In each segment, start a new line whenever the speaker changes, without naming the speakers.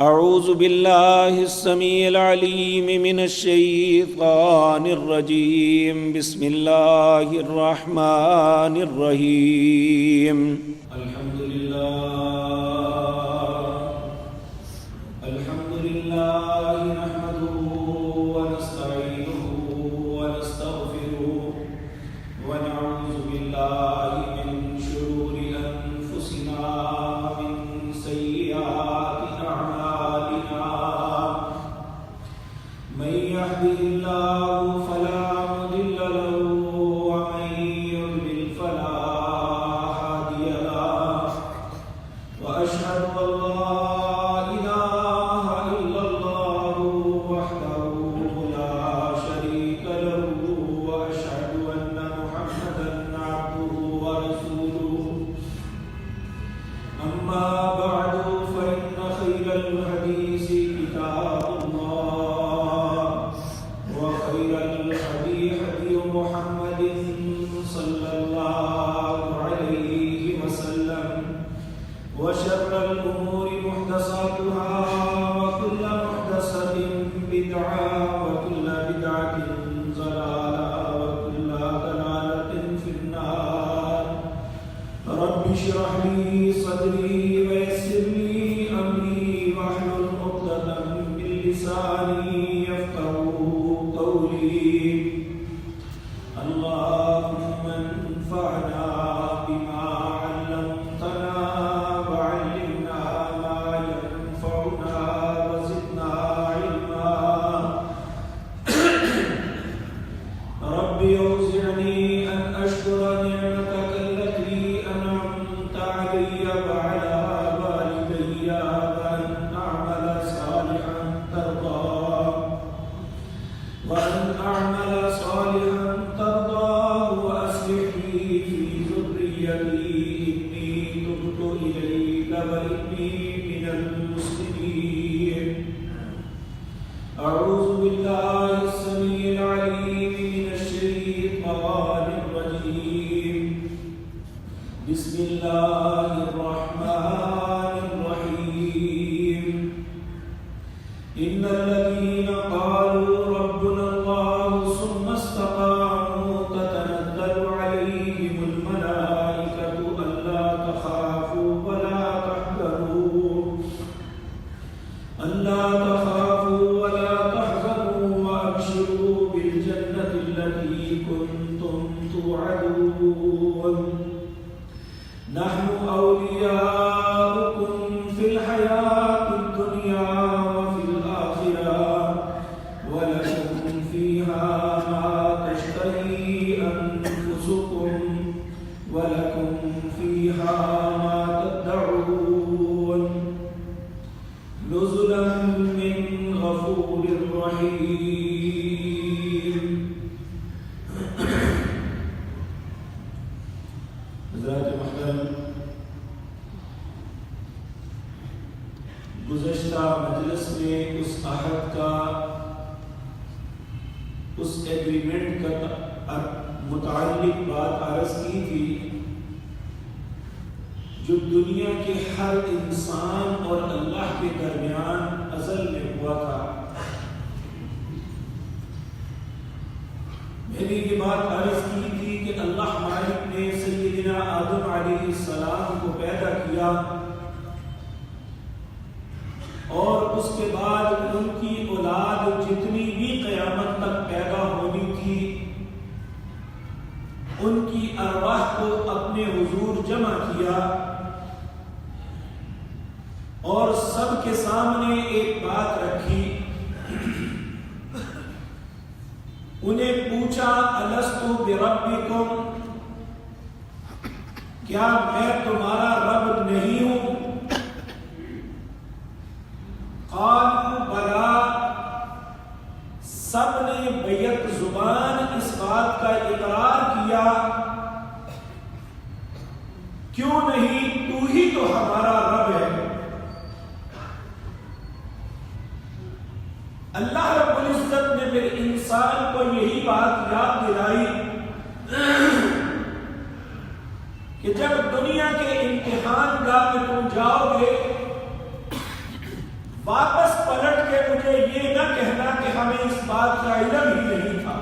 أعوذ بالله السميع العليم من الشيطان الرجيم. بسم الله الرحمن الرحيم. الحمد لله نحمده ونستعينه ونستغفره ونعوذ بالله من شرور أنفسنا ومن سيئات أعمالنا. من يهده الله فلا مضل له ومن يضلل فلا هادي له. وأشهد أن لا إله إلا الله وحده لا شريك له. وأشهد أن محمدا عبده ورسوله. أما بعد فإن خير الحديث كتاب الله وخير الهدي هدي محمد صلى الله عليه وسلم. وشر الأمور محدثاتها وكل محدثة بدعة وكل بدعة ضلالة وكل ضلالة في النار. رب اشرح لي صدري ويسر لي أمري واحلل عقدة من لساني يفقهوا قولي. اللهم انفعنا بما علمتنا وعلمنا ما ينفعنا وزدنا علما. رب أوزعني أن أشكر نعمتك التي أنعمت علي وعلى والدي وأن أعمل صالحا ترضاه وأصلح لي في ذريتي إني تبت إليك وإني من المسلمين. أعوذ بالله السميع العليم من الشيطان الرجيم. بسم الله الرحمن الرحيم. إن الذين قالوا ربنا الله ثم استقاموا تتنزل عليهم الملائكة ألا تخافوا ولا تحزنوا وأبشروا بالجنة التي كنتم توعدون. نحن أولياؤكم في الحياة الدنيا وفي الآخرة ولكم فيها ما تشتهي أنفسكم ولكم فيها ما تدعون. نزلا من غفور رحيم. حضرات محترم، گزشتہ مجلس میں اس عہد کا، اس ایگریمنٹ کا متعلق بات عرض کی تھی جو دنیا کے ہر انسان اور اللہ کے درمیان ازل میں ہوا تھا. میں نے یہ بات عرض کی تھی کہ اللہ مالک نے سیدنا آدم علیہ السلام کو پیدا کیا اور اس کے بعد ان کی اولاد جتنی بھی قیامت تک پیدا ہونی تھی ان کی ارواح کو اپنے حضور جمع کیا اور سب کے سامنے ایک بات رکھی. انہیں پوچھا الست بربکم، کیا میں تمہارا رب نہیں ہوں؟ قالوا بلا، سب نے بیک زبان اس بات کا اقرار کیا. کیوں نہیں، تو ہی تو ہمارا رب ہے. اللہ رب العزت نے پھر انسان کو یہی بات یاد دلائی کہ جب دنیا کے امتحان گاہ میں تم جاؤ گے واپس پلٹ کے مجھے یہ نہ کہنا کہ ہمیں اس بات کا علم ہی نہیں تھا.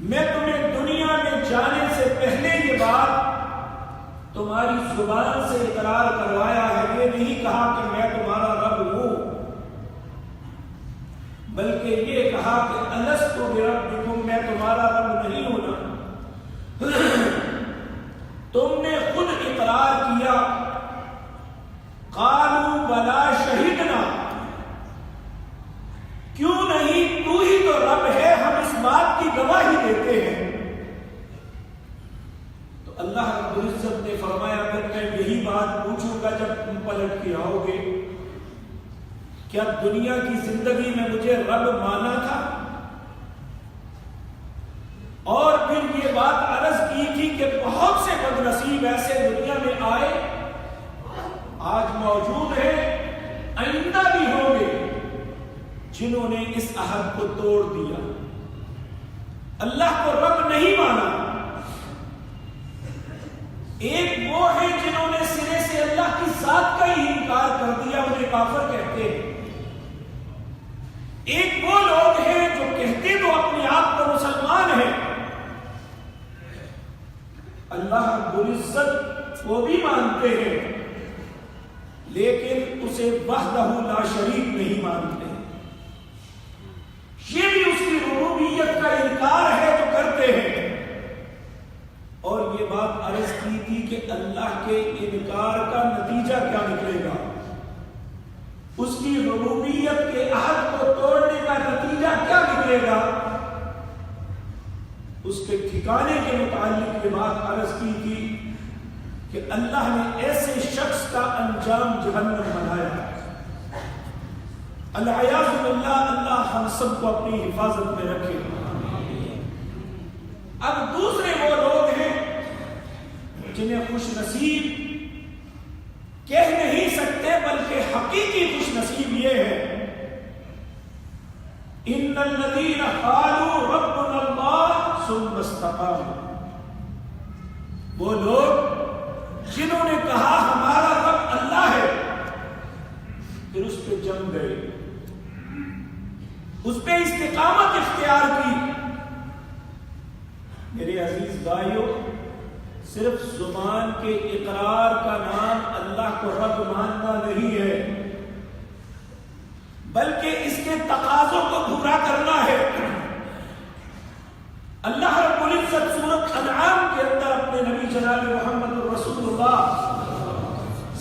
میں تمہیں دنیا میں جانے سے پہلے یہ بات تمہاری زبان سے اقرار کروایا ہے. یہ نہیں کہا کہ میں تمہارا رب ہوں، بلکہ یہ کہا کہ الست بربکم، میں تمہارا رب نہیں ہوں نا. تم نے خود اقرار کیا. قالوا بلا شہدنا، کیوں نہیں، تو ہی تو رب ہے، ہم اس بات کی گواہی دیتے ہیں. تو اللہ رب العزت نے فرمایا پھر میں یہی بات پوچھوں گا جب تم پلٹ کے آؤ گے، کیا دنیا کی زندگی میں مجھے رب مانا تھا؟ اور پھر یہ بات عرض کی تھی کہ بہت سے بد نصیب ایسے دنیا میں آئے، آج موجود ہیں، آئندہ بھی ہوں گے، جنہوں نے اس عہد کو توڑ دیا، اللہ کو رب نہیں مانا. ایک وہ ہیں جنہوں نے سرے سے اللہ کی ذات کا ہی انکار کر دیا، انہیں کافر کہتے ہیں. ایک وہ لوگ ہیں جو کہتے تو اپنے آپ کو مسلمان ہیں، اللہ رب العزت وہ بھی مانتے ہیں لیکن اسے وحدہ لا شریک نہیں مانتے. یہ بھی اس کی ربوبیت کا انکار ہے جو کرتے ہیں. اور یہ بات عرض کی تھی کہ اللہ کے انکار کا نتیجہ کیا نکلے گا، اس کی ربوبیت کے عہد کو توڑنے کا نتیجہ کیا نکلے گا. اس کے ٹھکانے کے متعلق یہ بات عرض کی تھی کہ اللہ نے ایسے شخص کا انجام جہنم بنایا. العیاذ باللہ، اللہ ہم سب کو اپنی حفاظت میں رکھے. اب دوسرے وہ لوگ ہیں جنہیں خوش نصیب کہہ نہیں سکتے بلکہ حقیقی خوش نصیب یہ ہے، ان الذین قالوا ربنا اللہ ثم استقاموا. وہ لوگ جنہوں نے کہا ہمارا رب اللہ ہے، پھر اس پہ جم گئے، اس پہ استقامت اختیار کی. میرے عزیز بھائیوں، صرف زبان کے اقرار کا نام اللہ کو رب ماننا نہیں ہے، بلکہ اس کے تقاضوں کو پورا کرنا ہے. اللہ رب العزت سورۃ انعام کے اندر اپنے نبی جناب محمد رسول اللہ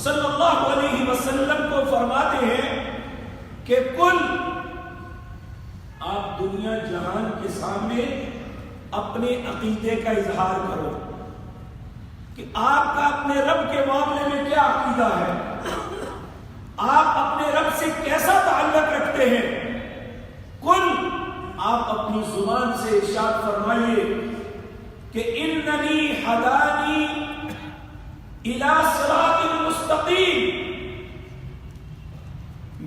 صلی اللہ علیہ وسلم کو فرماتے ہیں کہ کل آپ دنیا جہان کے سامنے اپنے عقیدے کا اظہار کرو کہ آپ کا اپنے رب کے معاملے میں کیا عقیدہ ہے، آپ اپنے رب سے کیسا تعلق رکھتے ہیں. کل آپ اپنی زبان سے ارشاد فرمائیے کہ اننی ہدانی الی صراط مستقیم،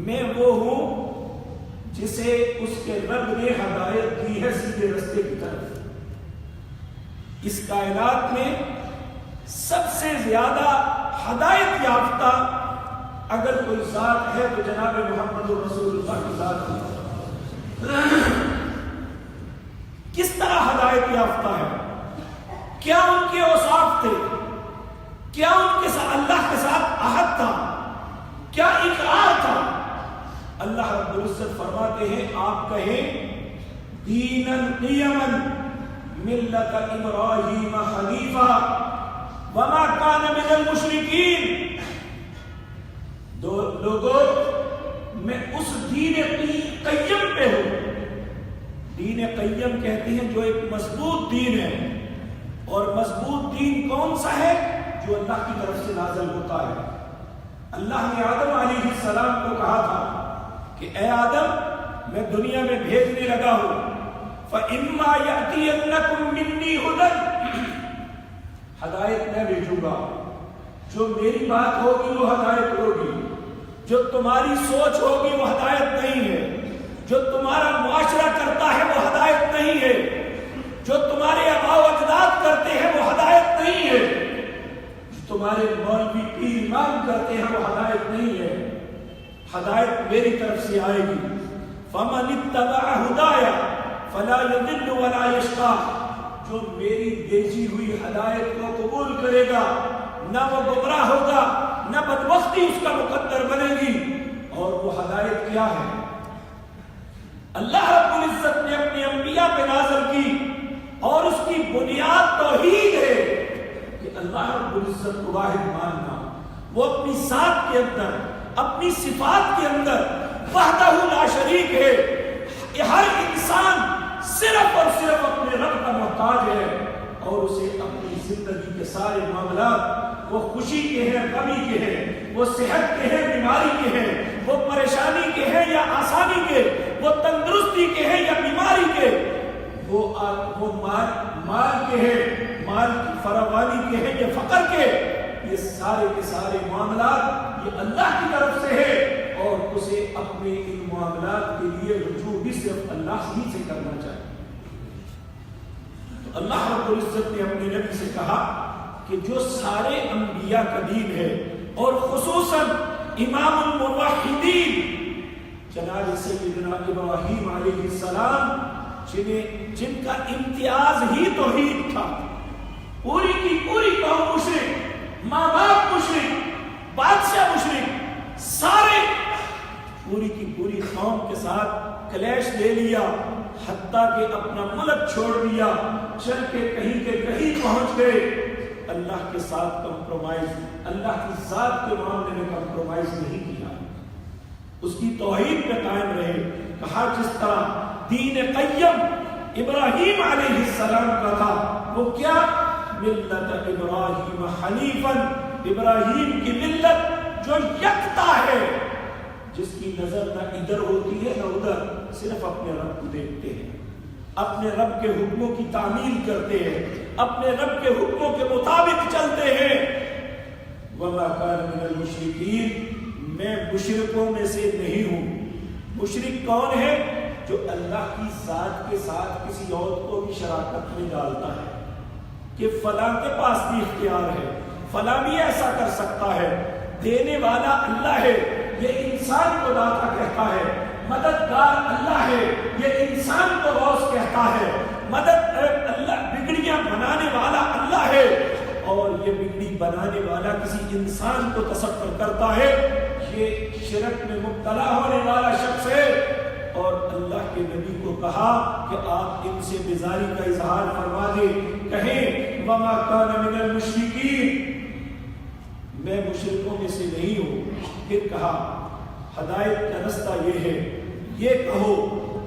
میں وہ ہوں جسے اس کے رب نے ہدایت دی ہے سیدھے رستے کی طرف. اس کائنات میں سب سے زیادہ ہدایت یافتہ اگر کوئی ذات ہے تو جناب محمد رسول اللہ کی ذات ہے. کس طرح ہدایت یافتہ ہے، کیا ان کے اوصاف تھے، کیا ان کے ساتھ اللہ کے ساتھ عہد تھا، کیا اقرار تھا. اللہ رب العزت فرماتے ہیں آپ کہیں دینا قیما ملت ابراہیم حنیفا وما کان من المشرکین. لوگوں میں اس دین قیم پہ ہوں. دین قیم کہتے ہیں جو ایک مضبوط دین ہے، اور مضبوط دین کون سا ہے؟ جو اللہ کی طرف سے نازل ہوتا ہے. اللہ نے آدم علیہ السلام کو کہا تھا کہ اے آدم میں دنیا میں بھیجنے لگا ہوں، فَإِمَّا يَأْتِيَنَّكُم مِّنِّي هُدًى، ہدایت میں بھیجوں گا، جو میری بات ہوگی وہ ہدایت ہوگی، جو تمہاری سوچ ہوگی وہ ہدایت نہیں ہے، جو تمہارا معاشرہ کرتا ہے وہ ہدایت نہیں ہے، جو تمہارے آباء و اجداد کرتے ہیں وہ ہدایت نہیں ہے، جو تمہارے مولوی پیر امام کرتے ہیں وہ ہدایت نہیں ہے. ہدایت میری طرف سے آئے گی. فمن اتبع ہدایا فلا یضل ولا یشقی. جو میری بھیجی ہوئی ہدایت کو قبول کرے گا نہ وہ گمراہ ہوگا نہ بدبختی اس کا مقدر بنے گی. اور وہ ہدایت کیا ہے؟ اللہ رب العزت نے اپنے انبیاء پہ نازل کی اور اس کی بنیاد توحید ہے کہ اللہ رب العزت کو واحد ماننا. وہ اپنی ذات کے اندر اپنی صفات کے اندر وحدہ لا شریک ہے. ہر انسان صرف اور صرف اپنے رب کا محتاج ہے اور اسے اپنی زندگی کے سارے معاملات، وہ خوشی کے ہیں غمی کے ہیں، وہ صحت کے ہیں بیماری کے ہیں، وہ پریشانی کے ہیں یا آسانی کے، وہ تندرستی کے ہیں یا بیماری کے، وہ مال کے ہیں، مال کی فراوانی کے ہیں یا فقر کے، یہ سارے کے سارے معاملات یہ اللہ کی طرف سے ہے اور اسے اپنے ان معاملات کے لیے رجوع بھی صرف اللہ ہی سے کرنا چاہیے. تو اللہ رب العزت نے اپنے نبی سے کہا کہ جو سارے انبیاء کا دین ہے اور خصوصاً امام الموحدین جناب سیدنا ابراہیم علیہ السلام جن کا امتیاز ہی توحید تھا، پوری کی پوری قوم مشرک، ماں باپ مشرک، بادشاہ مشرک، سارے پوری کی پوری قوم کے ساتھ کلیش لے لیا، حتیٰ کہ اپنا ملک چھوڑ دیا، چل کے کہیں پہنچ گئے. اللہ کے ساتھ کمپرومائز، اللہ کی ذات کے معاملے میں کمپرومائز نہیں کیا، اس کی توحید پہ قائم رہے. کہا جس طرح دین قیم ابراہیم علیہ السلام کا تھا، وہ کیا؟ ملت ابراہیم حنیفا، ابراہیم کی ملت جو یکتا ہے، جس کی نظر نہ ادھر ہوتی ہے نہ ادھر، صرف اپنے رب کو دیکھتے ہیں، اپنے رب کے حکموں کی تعمیل کرتے ہیں، اپنے رب کے حکموں کے مطابق چلتے ہیں. وما کان من المشرکین، میں مشرکوں میں سے نہیں ہوں. مشرک کون ہے؟ جو اللہ کی ذات کے ساتھ کسی اور کو بھی شراکت میں ڈالتا ہے کہ فلاں کے پاس بھی اختیار ہے، فلاں بھی ایسا کر سکتا ہے، دینے والا اللہ ہے، یہ انسان کو داتا کہتا ہے، مددگار اللہ ہے، یہ انسان کو غوث کہتا ہے، مدد اللہ بگڑیاں بنانے والا اللہ ہے اور یہ بگڑی بنانے والا کسی انسان کو تصور کرتا ہے، یہ شرک میں مبتلا ہونے والا شخص ہے. اور اللہ کے نبی کو کہا کہ آپ ان سے بیزاری کا اظہار فرما دیں، کہیں وما کان من المشرکین، میں مشرکوں میں سے نہیں ہوں. پھر کہا ہدایت کا رستہ یہ ہے، یہ کہو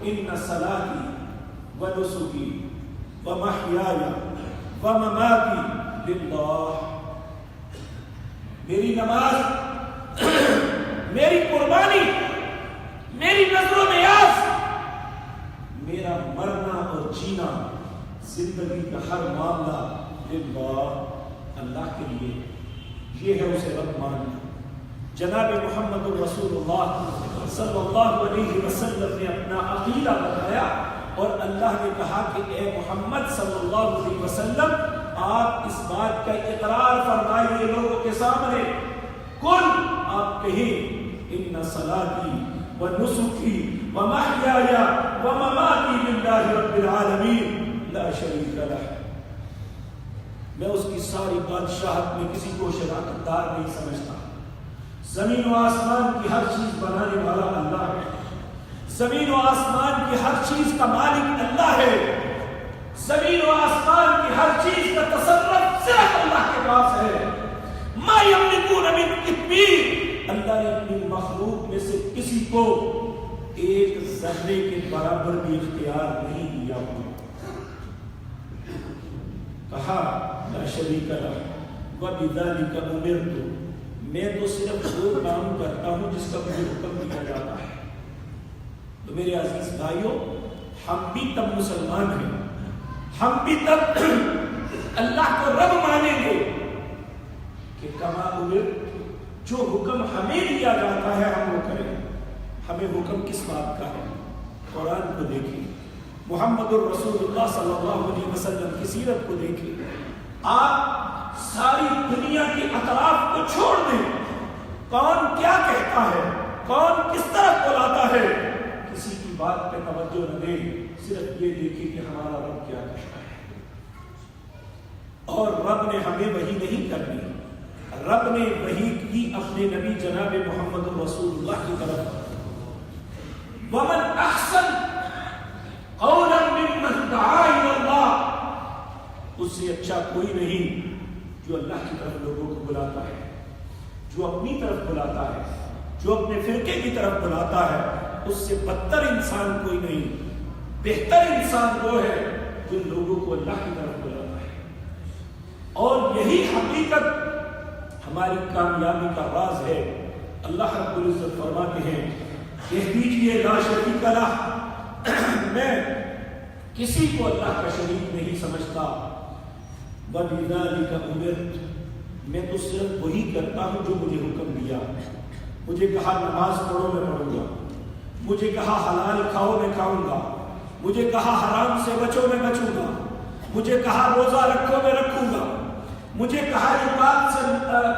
ان صلاتی و نسکی و محیایا و مماتی للہ، میری نماز، میری قربانی، میری نظر و نیاز، میرا مرنا اور جینا، زندگی کا ہر معاملہ للہ، اللہ کے لیے. یہ ہے اسے رب ماننا. جناب محمد رسول اللہ صلی اللہ علیہ وسلم نے اپنا عقیدہ بتایا اور اللہ نے کہا کہ اے محمد صلی اللہ علیہ وسلم آپ اس بات کا اقرار فرمائیے لوگوں کے سامنے. کل آپ کہیں ان صلاتی و نسکی و محیایا و مماتی للہ رب العالمین لا شریک لہ، میں اس کی ساری بادشاہت میں کسی کو شراکت دار نہیں سمجھتا. زمین و آسمان کی ہر چیز بنانے والا اللہ ہے، زمین و آسمان کی ہر چیز کا مالک اللہ ہے، زمین و آسمان کی ہر چیز کا تصرف صرف اللہ کے پاس ہے. ما یملکون من قطمیر، اللہ نے اپنی مخلوق میں سے کسی کو ایک ذرے کے برابر بھی اختیار نہیں دیا. کہا لا شریک لہ وبذلک امرت، میں تو صرف وہ کام کرتا ہوں جس کا مجھے حکم دیا جاتا ہے. تو میرے عزیز بھائیوں، ہم بھی تب مسلمان ہیں، ہم بھی تب اللہ کو رب مانیں گے کہ کما امرت، جو حکم ہمیں دیا جاتا ہے ہم وہ کریں. ہمیں حکم کس بات کا ہے؟ قرآن کو دیکھیں، محمد الرسول اللہ صلی اللہ علیہ وسلم کی سیرت کو دیکھیں. آپ ساری دنیا کے اطراف کو چھوڑ دیں، کون کیا کہتا ہے، کون کس طرف بلاتا ہے، کسی کی بات پہ توجہ نہ دے، صرف یہ دیکھیں کہ ہمارا رب کیا کہتا ہے۔ اور رب نے ہمیں وحی نہیں کرنی، رب نے وحی کی اپنے نبی جناب محمد رسول اللہ کی طرف۔ ومن احسن قولا ممن دعا الی اللہ، اس سے اچھا کوئی نہیں جو اللہ کی طرف لوگوں کو بلاتا ہے، جو اپنی طرف بلاتا ہے، جو اپنے فرقے کی طرف بلاتا ہے، اس سے بدتر انسان کوئی نہیں۔ بہتر انسان وہ ہے جو لوگوں کو اللہ کی طرف بلاتا ہے۔ اور یہی حقیقت ہماری کامیابی کا راز ہے۔ اللہ رب العزت فرماتے ہیں، کہہ دیجئے لا شریک لہ، میں کسی کو اللہ کا شریک نہیں سمجھتا، وَبِذَلِكَ أُمِرْتُ، میں تو صرف وہی کرتا ہوں جو مجھے حکم دیا۔ مجھے کہا نماز پڑھو میں پڑھوں گا، مجھے کہا حلال کھاؤ میں کھاؤں گا، مجھے کہا حرام سے بچو میں بچوں گا، مجھے کہا روزہ رکھو میں رکھوں گا، مجھے کہا یہ بات سے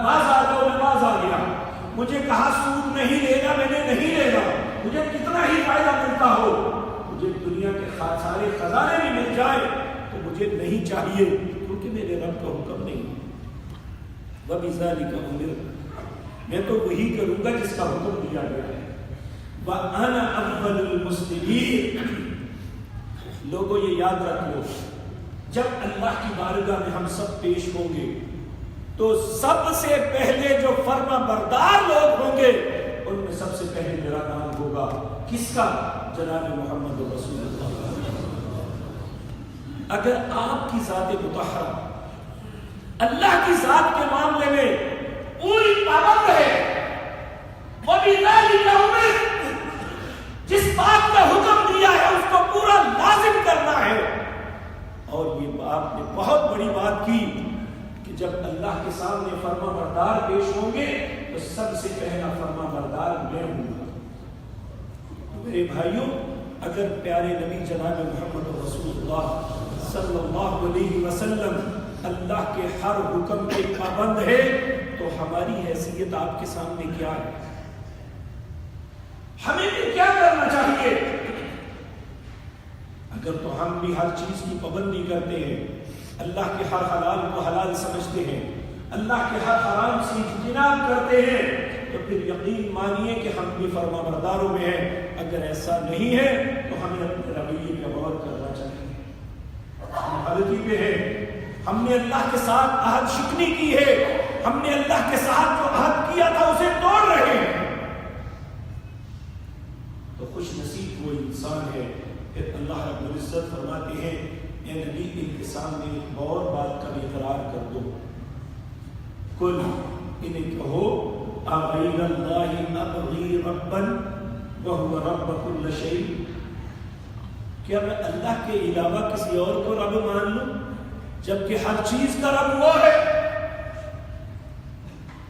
باز آ جاؤ میں باز آ گیا، مجھے کہا سود نہیں لینا میں نے نہیں لینا، مجھے کتنا ہی فائدہ ملتا ہو، مجھے دنیا کے سارے خزانے بھی مل جائے تو مجھے نہیں چاہیے، کیونکہ میرے رب کا حکم نہیں۔ وَبِذَلِكَ أُمِرْتُ، میں تو وہی کروں گا جس کا حکم دیا گیا ہے۔ وَأَنَا أَوَّلُ الْمُسْلِمِينَ، لوگوں یہ یاد رکھ لو، جب اللہ کی بارگاہ میں ہم سب پیش ہوں گے تو سب سے پہلے جو فرما بردار لوگ ہوں گے ان میں سب سے پہلے میرا نام ہوگا، کس کا؟ جناب محمد رسول اللہ۔ اگر آپ کی ذات مطہرہ اللہ کی ذات کے معاملے میں پوری پابند ہے، وَبِذَلِكَ أُمِرْتُ، جس بات کا حکم دیا ہے اس کو پورا لازم کرنا ہے۔ اور یہ آپ نے بہت بڑی بات کی کہ جب اللہ کے سامنے فرما بردار پیش ہوں گے تو سب سے پہلا فرما بردار میں ہوں گا۔ میرے بھائیوں، اگر پیارے نبی جناب محمد رسول اللہ صلی اللہ علیہ وسلم اللہ کے ہر حکم کے پابند ہے تو ہماری حیثیت آپ کے سامنے کیا ہے؟ ہمیں بھی کیا کرنا چاہیے؟ اگر تو ہم بھی ہر چیز کی پابندی کرتے ہیں، اللہ کے ہر حلال کو حلال سمجھتے ہیں، اللہ کے ہر حرام سے اجتناب کرتے ہیں، تو پھر یقین مانیے کہ ہم بھی فرما برداروں میں ہیں۔ اگر ایسا نہیں ہے تو ہمیں اپنے رویے پہ غور کرنا چاہیے۔ ہم غلطی پہ ہیں، ہم نے اللہ کے ساتھ عہد شکنی کی ہے، ہم نے اللہ کے ساتھ جو عہد کیا تھا اسے توڑ رہے ہیں، تو خوش نصیب وہ انسان ہے۔ پھر اللہ رب العزت فرماتے ہیں، اے نبی ان کے سامنے ایک اور بات کا بھی اقرار کر دو، کل انہیں کہو اغیر اللہ ابغی ربا وہو رب کل شیء، کیا میں اللہ کے علاوہ کسی اور کو رب مان لوں جبکہ ہر چیز کا رب وہ ہے؟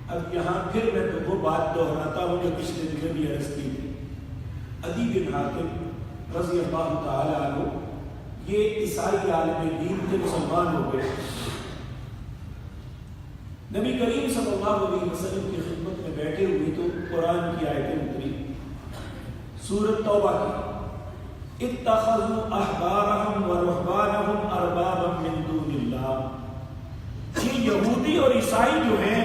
اب یہاں پھر میں وہ بات دہراتا ہوں جو پچھلے دن بھی عرض کی تھی۔ عدی بن حاتم رضی اللہ تعالی عنہ، یہ عیسائی عالم دین کے مسلمان ہو گئے، نبی کریم صلی اللہ علیہ وسلم کی خدمت میں بیٹھے ہوئے تو قرآن کی آیتیں اتری، سورۃ توبہ کی، اتخذوا احبارهم ورهبانهم اربابا من دون اللہ۔ یہ یہودی اور عیسائی جو ہیں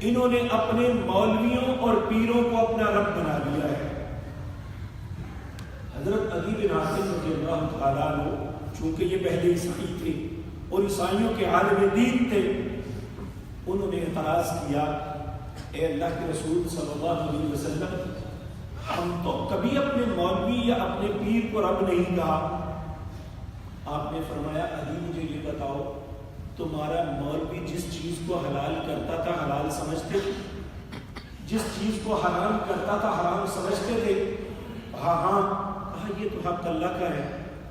انہوں نے اپنے مولویوں اور پیروں کو اپنا رب بنا لیا ہے۔ حضرت عدی بن حاتم رضی اللہ تعالیٰ عنہ، چونکہ یہ پہلے عیسائی تھے اور عیسائیوں کے عالم دین تھے، انہوں نے اعتراض کیا، اے اللہ کے رسول صلی اللہ علیہ وسلم، ہم تو کبھی اپنے مولوی یا اپنے پیر کو رب نہیں کہا۔ آپ نے فرمایا، عدی مجھے یہ بتاؤ، تمہارا مولوی جس چیز کو حلال کرتا تھا حلال سمجھتے تھے، جس چیز کو حرام کرتا تھا حرام سمجھتے تھے؟ ہاں ہاں۔ کہا یہ تو حق اللہ کا ہے،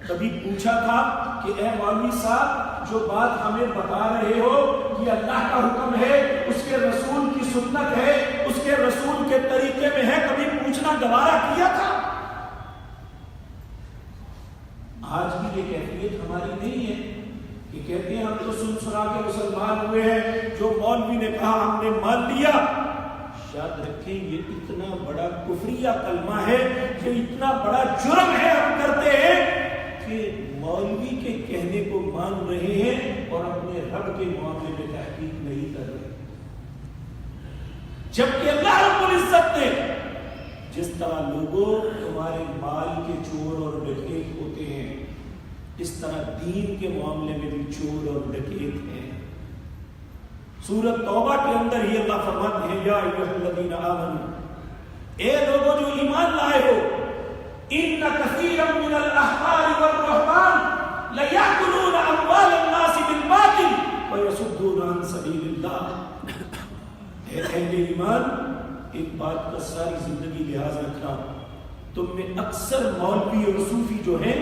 کبھی پوچھا تھا کہ اے مولوی صاحب جو بات ہمیں بتا رہے ہو یہ اللہ کا حکم ہے، اس کے رسول کی سنت ہے، اس کے رسول کے طریقے میں ہے، کبھی پوچھنا گوارا کیا تھا؟ آج بھی یہ کیفیت ہماری نہیں ہے کہ کہتے ہیں ہم تو سن سنا کے مسلمان ہوئے ہیں، جو مولوی نے کہا ہم نے مان لیا۔ یاد رکھیں یہ اتنا بڑا کفریہ کلمہ ہے، یہ اتنا بڑا جرم ہے ہم کرتے ہیں کہ مولوی کے کہنے کو مان رہے ہیں اور اپنے رب کے معاملے میں تحقیق نہیں کر رہے، جبکہ اللہ رب العزت نے جس طرح لوگوں تمہارے مال کے چور اور ڈکیت ہوتے ہیں، اس طرح دین کے معاملے میں بھی چور اور ڈکیت ہیں۔ سورۃ توبہ کے اندر ہی اللہ فرماتے ہیں یا ایھا الذین آمنوا، اے لوگوں جو ایمان لائے ہو، ان کثیرا من الاحبار والرہبان لیأکلون اموال الناس بالباطل ویصدون عن سبیل اللہ۔ اے اہل ایمان، ایک بات کا ساری زندگی لحاظ رکھنا، تم میں اکثر مولوی اور صوفی جو ہیں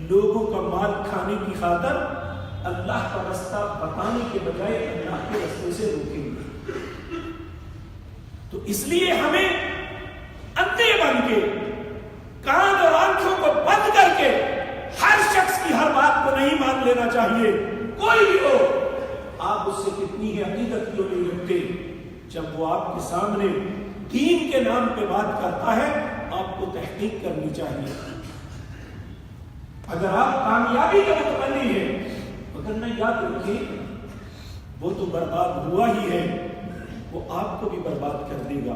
لوگوں کا مال کھانے کی خاطر اللہ کا رستہ بتانے کے بجائے اللہ کے رستے سے روکیں گے۔ تو اس لیے ہمیں اندھے بن کے، کان اور آنکھوں کو بند کر کے ہر شخص کی ہر بات کو نہیں مان لینا چاہیے، کوئی بھی ہو، آپ اس سے کتنی ہی عقیدت کیوں نہیں رکھتے، جب وہ آپ کے سامنے دین کے نام پہ بات کرتا ہے آپ کو تحقیق کرنی چاہیے۔ اگر آپ کامیابی کا متمنی ہیں، مگر نہ یاد رکھیں وہ تو برباد ہوا ہی ہے، وہ آپ کو بھی برباد کر دے گا۔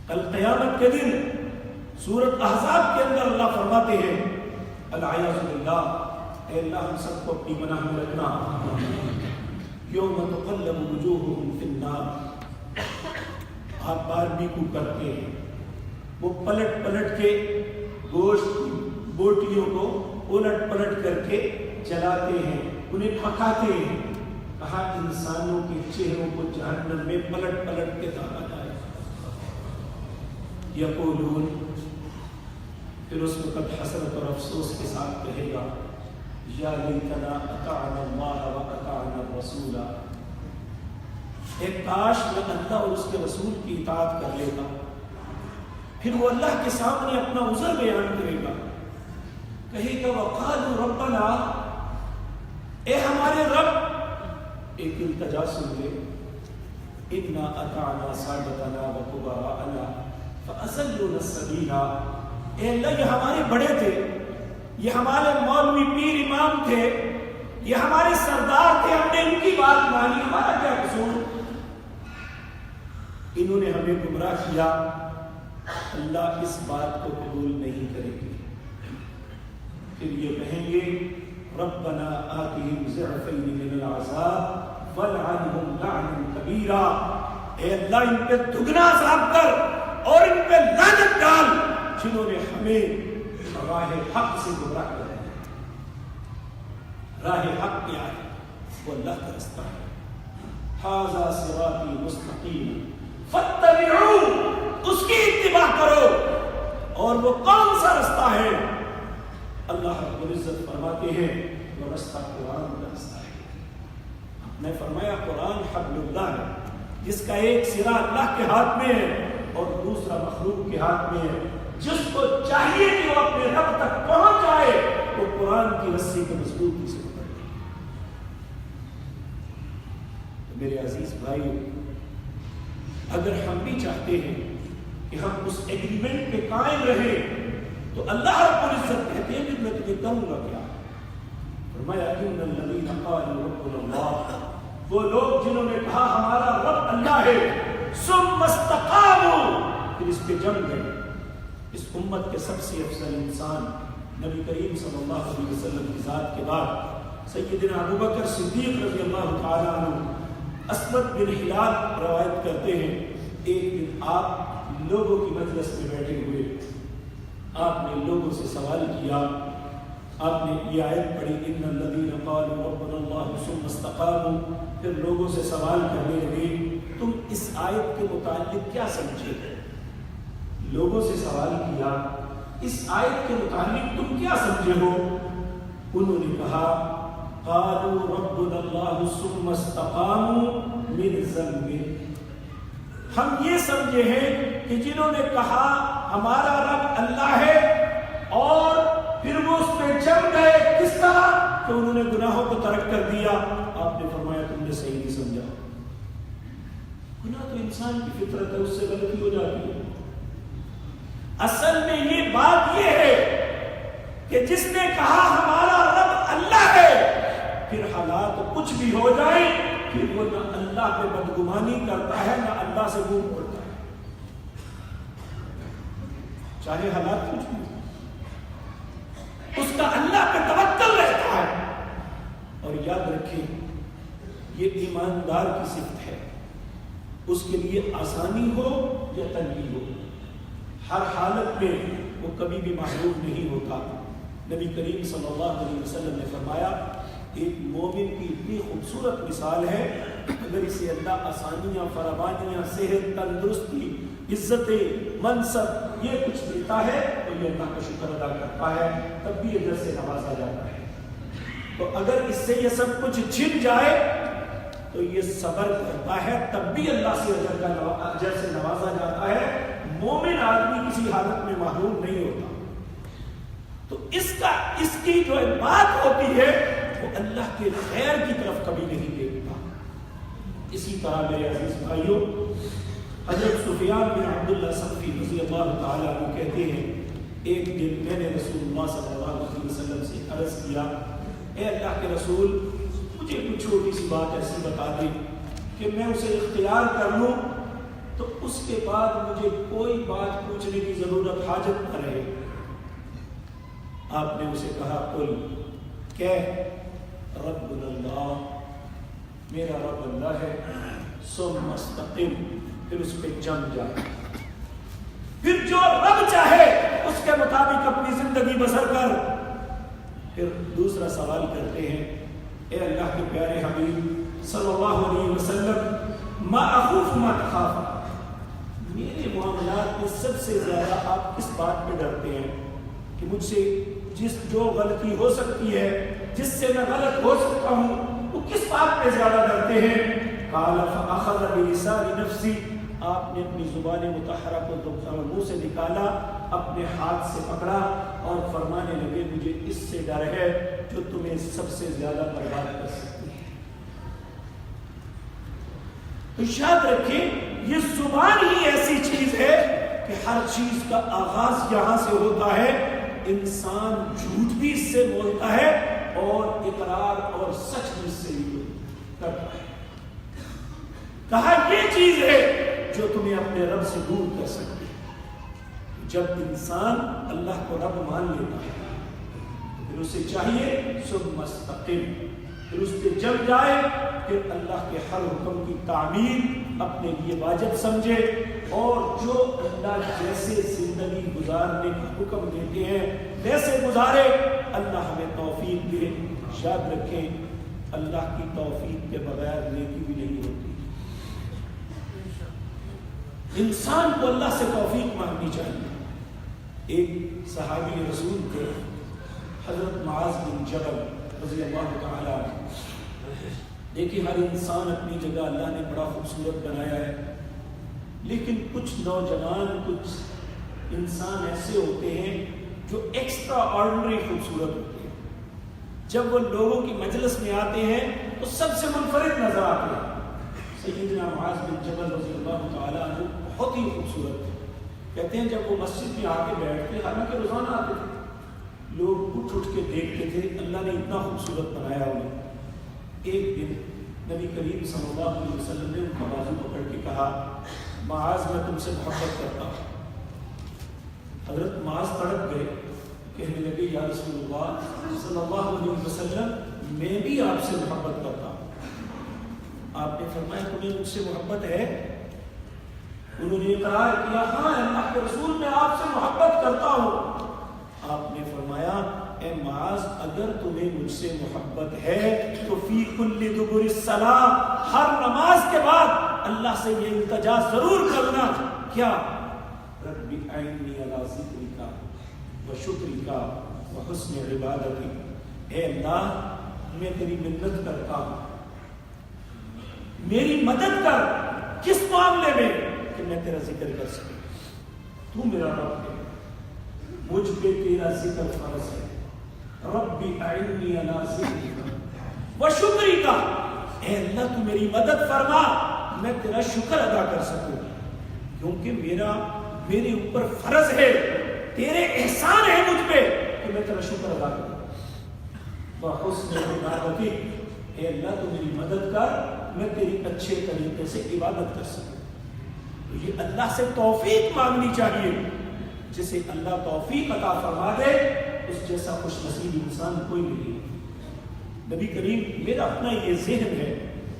کل قیامت کے دن سورۃ احزاب کے اندر اللہ فرماتے ہیں العیاذ باللہ، اے اللہ ہم سب کو اپنی پناہ میں رکھنا، یوم تقلب وجوہہم فی النار، آپ باربیکیو کرتے ہیں، وہ پلٹ پلٹ کے گوشت کی بوٹیوں کو الٹ پلٹ کر کے جلاتے ہیں، انہیں پکاتے ہیں، کہا انسانوں کے چہروں کو جہنم میں پلٹ پلٹ کے ڈالا جائے۔ یقولون، پھر اس وقت حسرت اور افسوس کے ساتھ کہے گا یا لیتنا اطعنا اللہ و اطعنا الرسول، اے کاش میں اللہ اور اس کے رسول کی اطاعت کر لیتا۔ پھر وہ اللہ کے سامنے اپنا عذر بیان کرے گا، کہے گا وقالوا ربنا، اے ہمارے رب، ایک التجا سن لے، انا اطعنا سادتنا وکبراءنا فاضلونا السبیل، اے اللہ یہ ہمارے بڑے تھے، یہ ہمارے مولوی پیر امام تھے، یہ ہمارے سردار تھے، ہم نے ان کی بات مانی، ہمارا کیا قصور، انہوں نے ہمیں گمراہ کیا، اللہ اس بات کو قبول نہیں کرے گی۔ پھر یہ کہیں گے ربنا آتهم ضعفین من العذاب والعنہم لعنا کبیرا، اے اللہ ان پہ دگنا عذاب کر اور ان پہ لعنت ڈال جنہوں نے ہمیں راہ حق سے گمراہ کر دیا۔ راہ حق کیا ہے؟ وہ اللہ کا رستہ ہے، ھذا صراطی مستقیم فاتبعوہ، اس کی اتباع کرو۔ اور وہ کون سا رستہ ہے؟ اللہ رب العزت فرماتے ہیں وہ رستہ قرآن کا رستہ ہے۔ نے فرمایا قرآن حبل اللہ ہے، جس کا ایک سرا اللہ کے ہاتھ میں ہے اور دوسرا مخلوق کے ہاتھ میں ہے، جس کو چاہیے کہ وہ اپنے رب تک پہنچ جائے وہ قرآن کی رسی کو مضبوطی سے پکڑ لے۔ میرے عزیز بھائیو، اگر ہم بھی چاہتے ہیں کہ ہم اس ایگریمنٹ پہ قائم رہیں تو اللہ رب العزت کہتے ہیں کہ میں تمہیں کہوں گا کیا؟ فرمایا ان الذین قالوا ربنا اللہ، وہ لوگ جنہوں نے کہا ہمارا رب اللہ ہے، ثم استقاموا، پھر اس پہ جم گئے۔ اس امت کے سب سے افضل انسان نبی کریم صلی اللہ علیہ وسلم کی ذات کے بعد سیدنا ابوبکر صدیق رضی اللہ تعالی عنہ، اسود بن ہلال روایت کرتے ہیں، ایک دن آپ لوگوں کی مجلس میں بیٹھے ہوئے، آپ نے لوگوں سے سوال کیا، آپ نے یہ آیت پڑھی ان الذین قالوا ربنا اللہ ثم استقاموا، پھر لوگوں سے سوال کرنے لگے تم اس آیت کے متعلق کیا سمجھے؟ لوگوں سے سوال کیا اس آیت کے متعلق تم کیا سمجھے ہو؟ انہوں نے کہا قالوا ربنا اللہ ثم استقاموا من ذنب، ہم یہ سمجھے ہیں کہ جنہوں نے کہا ہمارا رب اللہ ہے اور پھر وہ اس پہ جم گئے، کس طرح کہ انہوں نے گناہوں کو ترک کر دیا۔ آپ نے فرمایا تم نے صحیح نہیں سمجھا۔ گناہ تو انسان کی فطرت ہے، اس سے غلطی ہو جاتی ہے۔ اصل میں یہ بات یہ ہے کہ جس نے کہا ہمارا رب اللہ ہے، پھر حالات کچھ بھی ہو جائے پھر وہ نہ اللہ پہ بدگمانی کرتا ہے نہ اللہ سے منہ موڑتا ہے، چاہے حالات کچھ بھی ہو، اس کا اللہ پہ توکل رہتا ہے۔ اور یاد رکھیں یہ ایماندار کی صفت ہے، اس کے لیے آسانی ہو یا تنگی ہو، ہر حالت میں وہ کبھی بھی محروم نہیں ہوتا۔ نبی کریم صلی اللہ علیہ وسلم نے فرمایا ایک مومن کی اتنی خوبصورت مثال ہے، اگر اسے اللہ آسانیاں، فراوانیاں، صحت، تندرستی، عزت، منصب یہ کچھ دیتا ہے تو یہ اللہ کا شکر ادا کرتا ہے، تب بھی اجر سے نوازا جاتا ہے۔ تو اگر اس سے یہ سب کچھ چھن جائے تو یہ صبر کرتا ہے، تب بھی اللہ سے اجر سے نوازا جاتا ہے۔ مومن آدمی کسی حالت میں محروم نہیں ہوتا۔ تو اس کی جو بات ہوتی ہے وہ اللہ کے خیر کی طرف کبھی نہیں دیکھتا۔ اسی طرح میرے عزیز بھائیوں، حضرت سفیان بن عبداللہ ثقفی رضی اللہ تعالیٰ عنہ کہتے ہیں ایک دن میں نے رسول اللہ صلی اللہ علیہ وسلم سے عرض کیا، اے اللہ کے رسول مجھے کوئی چھوٹی سی بات ایسی بتا دیں کہ میں اسے اختیار کر لوں تو اس کے بعد مجھے کوئی بات پوچھنے کی ضرورت حاجت نہ رہے۔ آپ نے اسے کہا قل کہہ رب اللہ، میرا رب اللہ ہے، ثم استقم، پھر اس پہ جم جا، پھر جو رب چاہے اس کے مطابق اپنی زندگی بسر کر۔ پھر دوسرا سوال کرتے ہیں، اے اللہ کے پیارے حبیب صلی اللہ علیہ وسلم، ما اخوف ما تخاف، میرے معاملات میں سب سے زیادہ آپ کس بات پہ ڈرتے ہیں کہ مجھ سے جو غلطی ہو سکتی ہے، جس سے میں غلط ہو سکتا ہوں، وہ کس بات پہ زیادہ ڈرتے ہیں؟ قال فاخذ بلسان نفسی، آپ نے اپنی زبان مطہرہ کو منہ سے نکالا، اپنے ہاتھ سے پکڑا اور فرمانے لگے مجھے اس سے ڈر ہے جو تمہیں سب سے زیادہ برباد کر سکتی ہے۔ تو یاد رکھیں یہ زبان ہی ایسی چیز ہے کہ ہر چیز کا آغاز یہاں سے ہوتا ہے۔ انسان جھوٹ بھی اس سے بولتا ہے اور اقرار اور سچ بھی اس سے بھی کرتا ہے۔ کہا یہ چیز ہے جو تمہیں اپنے رب سے دور کر سکتی ہے۔ جب انسان اللہ کو رب مان لیتا ہے پھر اسے چاہیے ثم استقم، پھر اس پہ جم جائے، پھر اللہ کے ہر حکم کی تعمیل اپنے لیے واجب سمجھے، اور جو اللہ جیسے زندگی گزارنے کا حکم دیتے ہیں ویسے گزارے۔ اللہ ہمیں توفیق دے۔ یاد رکھیں اللہ کی توفیق کے بغیر نیکی بھی نہیں ہوتی۔ انسان کو اللہ سے توفیق مانگنی چاہیے۔ ایک صحابی رسول تھے حضرت معاذ بن جبل رضی اللہ تعالیٰ عنہ۔ دیکھیے ہر انسان اپنی جگہ اللہ نے بڑا خوبصورت بنایا ہے، لیکن کچھ نوجوان، کچھ انسان ایسے ہوتے ہیں جو ایکسٹرا آرڈنری خوبصورت ہوتے ہیں۔ جب وہ لوگوں کی مجلس میں آتے ہیں تو سب سے منفرد نظر آتے ہیں۔ سیدنا معاذ بن جبل رضی اللہ تعالیٰ عنہ بہت ہی خوبصورت تھے۔ کہتے ہیں جب وہ مسجد میں آ کے بیٹھتے، حالانکہ روزانہ آتے تھے، لوگ اٹھ کے دیکھتے تھے، اللہ نے اتنا خوبصورت بنایا انہیں۔ ایک دن نبی کریم صلی اللہ علیہ وسلم نے ان کا بازو پکڑ کے کہا معاذ میں تم سے محبت کرتا ہوں۔ حضرت معاذ تڑپ گئے، کہنے لگے یا رسول اللہ صلی اللہ علیہ وسلم میں بھی آپ سے محبت کرتا ہوں۔ آپ نے فرمایا تمہیں مجھ سے محبت ہے؟ انہوں نے اقرار کیا ہاں اللہ کے رسول میں آپ سے محبت کرتا ہوں۔ آپ نے فرمایا اے معاذ اگر تمہیں مجھ سے محبت ہے تو فی کل دبر الصلاۃ، ہر نماز کے بعد اللہ سے یہ التجا ضرور کرنا، کیا رب اعینی علی ذکرک و شکرک و حسن عبادتک، اے اللہ میں تیری منت کرتا ہوں، میری مدد کر۔ کس معاملے میں؟ کہ میں تیرا ذکر کر سکوں، تو میرا رب ہے، مجھ پہ تیرا ذکر فرض ہے۔ رب اعینی علی ذکرک و شکرک، اے اللہ تو میری مدد فرما، میں تیرا شکر ادا کر سکوں، کیونکہ میرے اوپر فرض ہے، تیرے احسان ہے مجھ پہ کہ میں تیرا شکر ادا کروں۔ بحسن عبادتی، اے اللہ تو میری مدد کر، میں تیری اچھے طریقے سے عبادت کر سکوں۔ تو یہ اللہ سے توفیق مانگنی چاہیے، جسے اللہ توفیق عطا فرما دے اس جیسا خوش نصیب انسان کوئی نہیں۔ نبی کریم، میرا اپنا یہ ذہن ہے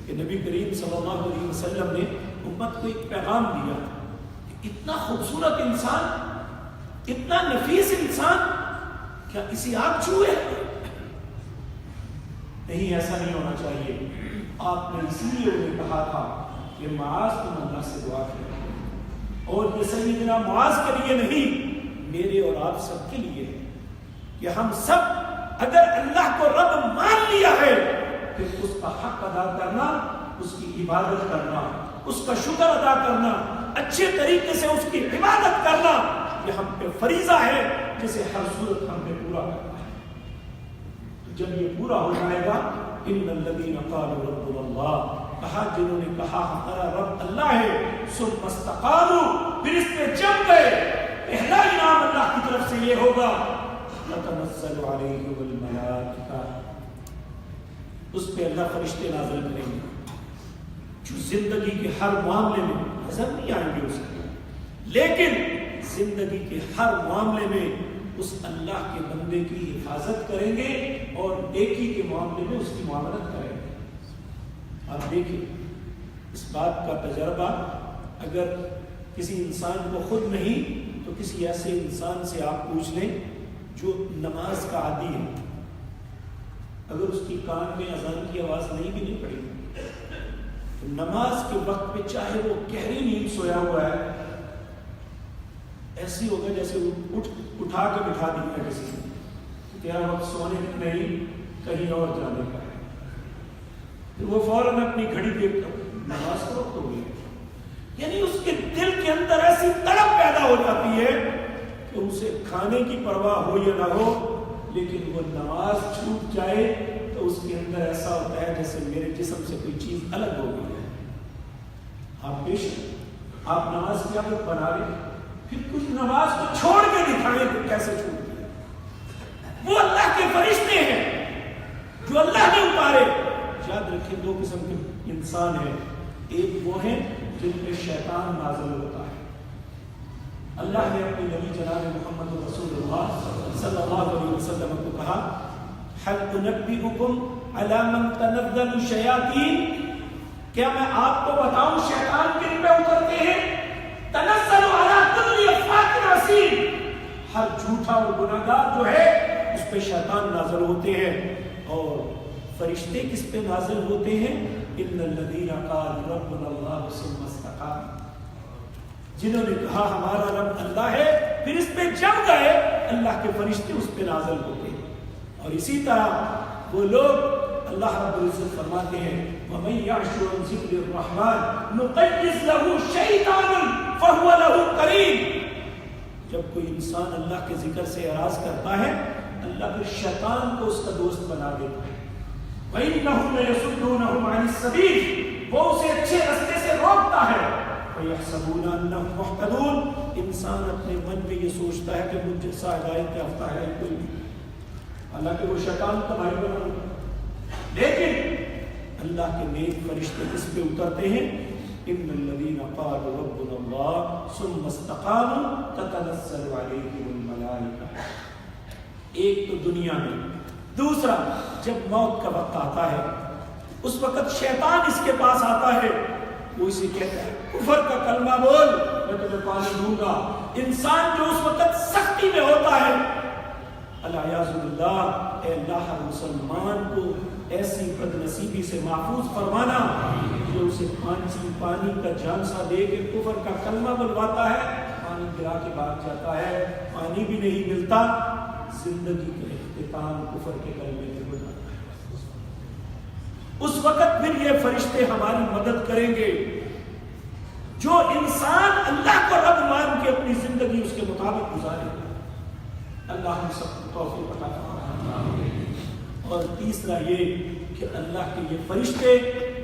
کہ نبی کریم صلی اللہ علیہ وسلم نے امت کو ایک پیغام دیا کہ اتنا خوبصورت انسان، اتنا نفیس انسان، کیا اسی آپ چھوئے؟ نہیں، ایسا نہیں ہونا چاہیے۔ آپ نے اسی لیے انہیں کہا تھا کہ معاذ تم اللہ سے دعا کریں، اور یہ سیدنا معاذ کے لیے نہیں، میرے اور آپ سب کے لیے ہے کہ ہم سب اگر اللہ کو رب مان لیا ہے پھر اس کا حق ادا کرنا، اس کی عبادت کرنا، اس کا شکر ادا کرنا، اچھے طریقے سے اس کی عبادت کرنا، یہ ہم پہ فریضہ ہے جسے ہر صورت ہم نے پورا کرنا ہے۔ جب یہ پورا ہو جائے گا، ان الذین قالوا ربنا اللہ، کہا جنہوں نے کہا ہمارا رب اللہ ہے، ثم استقاموا، پھر اس پہ جم گئے، پہلا انعام اللہ کی طرف سے یہ ہوگا تتنزل علیہم الملائکہ، اس پہ اللہ فرشتے نازل کریں گے جو زندگی کے ہر معاملے میں نظر نہیں آئیں گے اس کو، لیکن زندگی کے ہر معاملے میں اس اللہ کے بندے کی حفاظت کریں گے اور نیکی کے معاملے میں اس کی معاملت کریں گے۔ آپ دیکھیں اس بات کا تجربہ اگر کسی انسان کو خود نہیں تو کسی ایسے انسان سے آپ پوچھ لیں جو نماز کا عادی ہے، اگر اس کی کان میں اذان کی آواز نہیں پڑی تو نماز کے وقت پہ چاہے وہ گہری نیند سویا ہوا ہے، ایسی ہوگا جیسے اٹھا کے بٹھا دیا کسی نے، تیرا وقت سونے کا نہیں کہیں اور جانے کا ہے، پھر وہ فوراً اپنی گھڑی دیکھتا نماز کا وقت ہو گیا، یعنی اس کے دل کے اندر ایسی تڑپ پیدا ہو جاتی ہے کہ اسے کھانے کی پرواہ ہو یا نہ ہو، لیکن وہ نماز چھوٹ جائے تو اس کے اندر ایسا ہوتا ہے جیسے میرے جسم سے کوئی چیز الگ ہو گئی ہے۔ آپ بیشک آپ نماز کی عادت بنا لیں، پھر کچھ نماز کو چھوڑ کے دکھائیں کہ کیسے چھوٹ گیا۔ وہ اللہ کے فرشتے ہیں جو اللہ نے اتارے۔ یاد رکھیں دو قسم کے انسان ہیں، ایک وہ ہیں جن پہ شیطان نازل ہوتا ہے۔ اللہ نے اپنی نبی جناب محمد رسول اللہ صلی اللہ علیہ وسلم کو کہا هل انبئکم علی من تنزل الشیاطین، کیا میں آپ کو بتاؤں شیطان کن پہ اترتے ہیں؟ تنزل علی کل افاک اثیم، ہر جھوٹا اور گناہگار جو ہے اس پہ شیطان نازل ہوتے ہیں۔ اور فرشتے کس پہ نازل ہوتے ہیں؟ ان الذین قالوا ربنا اللہ ثم استقاموا، جنہوں نے کہا ہمارا رب اللہ ہے پھر اس پہ جم گئے، اللہ کے فرشتے اس پہ نازل ہوتے ہیں۔ اور اسی طرح وہ لوگ اللہ رب العزت فرماتے ہیں وَمَن يَعْشُ عَن ذِكْرِ الرَّحْمَنِ نُقَيِّضْ لَهُ شَيْطَانًا فَهُوَ لَهُ قَرِينٌ، جب کوئی انسان اللہ کے ذکر سے اعراض کرتا ہے اللہ پھر شیطان کو اس کا دوست بنا دیتا ہے۔ وَإِنَّهُمْ لَيَصُدُّونَهُمْ عَنِ السَّبِيلِ، وہ اسے اچھے راستے سے روکتا ہے۔ وَيَحْسَبُونَ أَنَّهُمْ مُهْتَدُونَ، انسان اپنے من میں یہ سوچتا ہے کہ مجھ جیسا ہدایت یافتہ ہے کوئی نہیں، حالانکہ وہ شیطان کا بھائی بنا، لیکن اللہ کے نیک فرشتے کس پہ اترتے ہیں؟ ان الذین قالوا ربنا اللہ ثم استقاموا تتنزل علیہم الملائکہ۔ ایک تو دنیا میں، دوسرا جب موت کا وقت آتا ہے اس وقت شیطان اس کے پاس آتا ہے، وہ اسے کہتا ہے کفر کا کلمہ بول میں تمہیں پانی دوں گا۔ انسان جو اس وقت سختی میں ہوتا ہے، الیاذ باللہ، اے اللہ ہر مسلمان کو ایسی بد نصیبی سے محفوظ فرمانا جو اسے پانی کا جھانسا دے کے کفر کا کلمہ بلواتا ہے، پانی گرا کے بھاگ جاتا ہے، پانی بھی نہیں ملتا، زندگی کا اختتام کفر کے کلمے میں ہو جاتا ہے۔ اس وقت پھر یہ فرشتے ہماری مدد کریں گے۔ جو انسان اللہ کو رب مان کے اپنی زندگی اس کے مطابق گزارے، اللہ ہم سب کو توفیق عطا فرمائے۔ اور تیسرا یہ کہ اللہ کے یہ فرشتے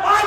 5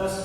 10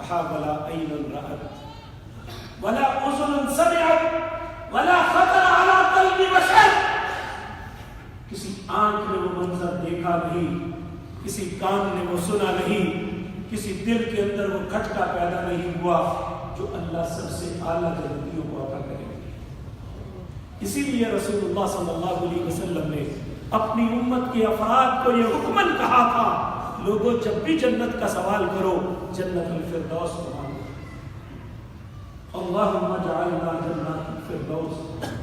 کہا ولا عین رأت ولا اذن سمعت ولا خطر على قلب بشر، کسی آنکھ نے وہ منظر دیکھا نہیں، کسی کان نے وہ سنا نہیں، کسی دل کے اندر وہ کھٹکا پیدا نہیں ہوا جو اللہ سب سے اعلیٰ جنتیوں کو عطا کرے گا۔ اسی لیے رسول اللہ صلی اللہ علیہ وسلم نے اپنی امت کے افراد کو یہ حکمن کہا تھا، لوگوں جب بھی جنت کا سوال کرو جنت الفردوس کو مانگو۔ اللہم اجعلنا جنات الفردوس،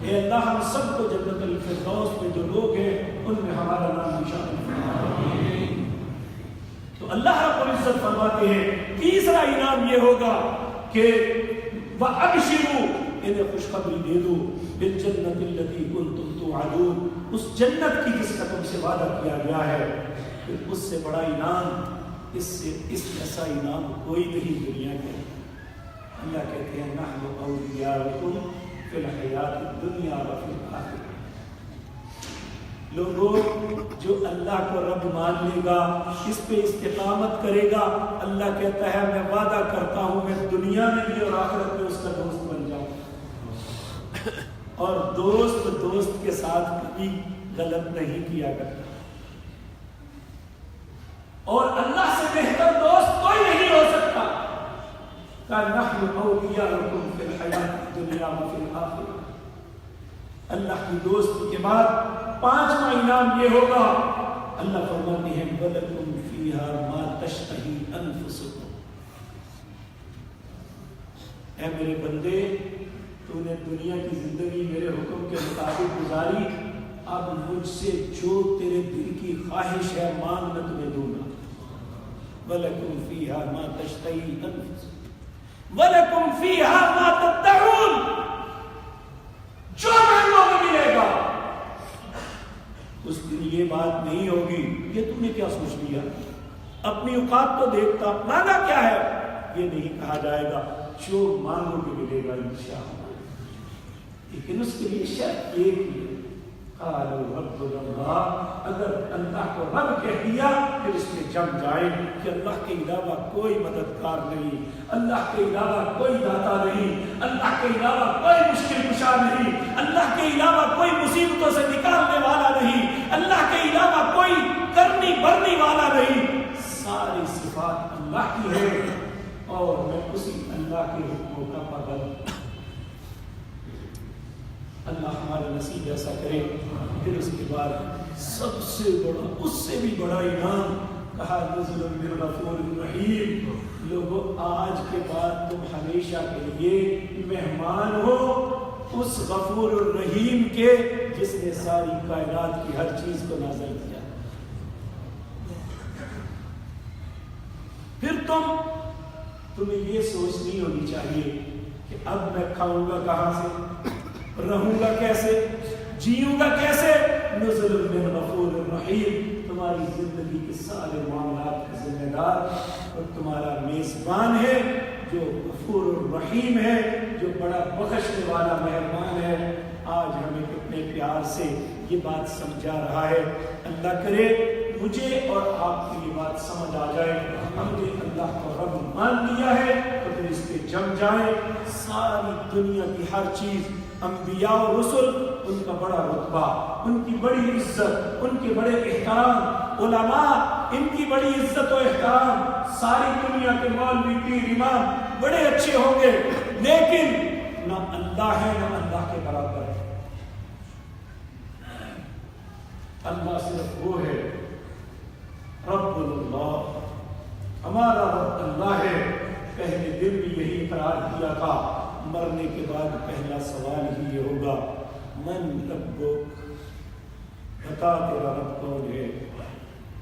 اے اللہ ہم سب کو جنت الفردوس میں جو لوگ ہیں ان میں ہمارا نام شامل فرما۔ تو اللہ رب العزت فرماتے ہیں تیسرا انعام یہ ہوگا کہ وَأَبْشِرُوا، انہیں خوشخبری دے دو بالجنت التي كنتم توعدون، اس جنت کی جس کا تم سے وعدہ کیا گیا ہے، پھر اس سے بڑا انعام، اس جیسا انعام کوئی نہیں دنیا کے۔ اللہ کہتے ہیں نحن اولیاؤکم فی الحیات الدنیا وفی الآخرہ۔ لوگوں جو اللہ کو رب مان لے گا، اس پہ استقامت کرے گا، اللہ کہتا ہے میں وعدہ کرتا ہوں میں دنیا میں بھی اور آخرت میں اس کا دوست بن جاؤں، اور دوست کے ساتھ کبھی غلط نہیں کیا کرتا، اور اللہ سے بہتر دوست کوئی نہیں ہو سکتا۔ نحن اولیاؤکم فی الحیات الدنیا وفی الآخرہ۔ اللہ کی دوستی کے بعد پانچواں انعام یہ ہوگا، اللہ فرماتے ہیں وَلَكُمْ فِيهَا مَا تَشْتَهِي أَنفُسُكُمْ۔ اے میرے بندے، تو نے دنیا کی زندگی میرے حکم کے مطابق گزاری، اب مجھ سے جو تیرے دل کی خواہش ہے مانگ میں تمہیں دوں گا۔ وَلَكُمْ فِيهَا مَا تَشْتَهِي أَنفُسُكُمْ وَلَكُمْ فِيهَا مَا تَدَّعُونَ، جو مانگو گے ملے گا۔ اس دن یہ بات نہیں ہوگی کہ تم نے کیا سوچ لیا، اپنی اوقات تو دیکھتا مانگا کیا ہے، یہ نہیں کہا جائے گا جو مانگو گے ملے گا انشاءاللہ۔ لیکن اس کے لیے شرط یہ کی قالوا ربنا اللہ، اگر اللہ کو رب کہہ دیا پھر اس میں جم جائے کہ اللہ کے علاوہ کوئی مددگار نہیں، اللہ کے علاوہ کوئی داتا نہیں، اللہ کے علاوہ کوئی مشکل کشا نہیں، اللہ کے علاوہ کوئی مصیبتوں سے نکالنے والا نہیں، اللہ کے علاوہ کوئی کرنی بھرنی والا نہیں، ساری صفات اللہ کی ہے اور میں اسی اللہ کے حکموں کا پابند۔ اللہ ہمارا نصیب ایسا کرے۔ پھر اس کے بعد سب سے بڑا، اس سے بھی بڑا انعام کہا نزل من غفور الرحیم۔ لوگوں آج کے بعد تم ہمیشہ کے لیے مہمان ہو اس غفور الرحیم کے جس نے ساری کائنات کی ہر چیز کو نازل کیا۔ پھر تمہیں یہ سوچ نہیں ہونی چاہیے کہ اب میں کھاؤں گا کہاں سے، رہوں گا کیسے، جیوں گا کیسے۔ نزل من غفور الرحیم، تمہاری زندگی کے سارے معاملات کا ذمہ دار اور تمہارا میزبان ہے جو غفور الرحیم ہے، جو بڑا بخشنے والا مہربان ہے۔ آج ہمیں کتنے پیار سے یہ بات سمجھا رہا ہے۔ اللہ کرے مجھے اور آپ کی یہ بات سمجھ آ جائے، ہم نے اللہ کو رب مان لیا ہے تو پھر اس کے جم جائیں۔ ساری دنیا کی ہر چیز، انبیاء و رسل، ان کا بڑا رتبہ، ان کی بڑی عزت، ان کے بڑے احترام، علماء ان کی بڑی عزت و احترام، ساری دنیا کے مولوی پیر امام بڑے اچھے ہوں گے، لیکن نہ اللہ ہے نہ اللہ کے برابر ہے۔ اللہ صرف وہ ہے رب اللہ، ہمارا رب اللہ ہے۔ پہلے دن بھی یہی اقرار کیا تھا، مرنے کے بعد پہلا سوال ہی یہ ہوگا من ربک، بتا تیرا رب کون ہے۔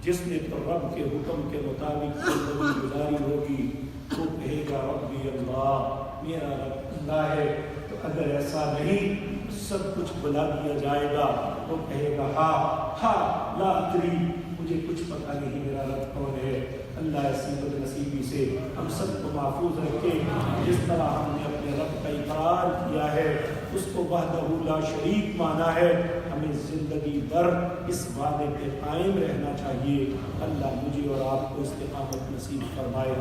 جس نے تو رب کے حکم کے مطابق زندگی گزاری ہوگی وہ کہے گا ربی اللہ، میرا رب اللہ ہے۔ تو اگر ایسا نہیں سب کچھ بلا دیا جائے گا، وہ کہے گا ہاں لا ادری، مجھے کچھ پتہ نہیں میرا رب کون ہے۔ اللہ ایسی بد نصیبی سے ہم سب کو محفوظ رکھے، جس طرح ہم نے اپنے رب کا اقرار کیا ہے، اس کو وحدہ لا شریک مانا ہے، ہمیں زندگی بھر اس وعدے پہ قائم رہنا چاہیے۔ اللہ مجھے اور آپ کو استقامت نصیب فرمائے۔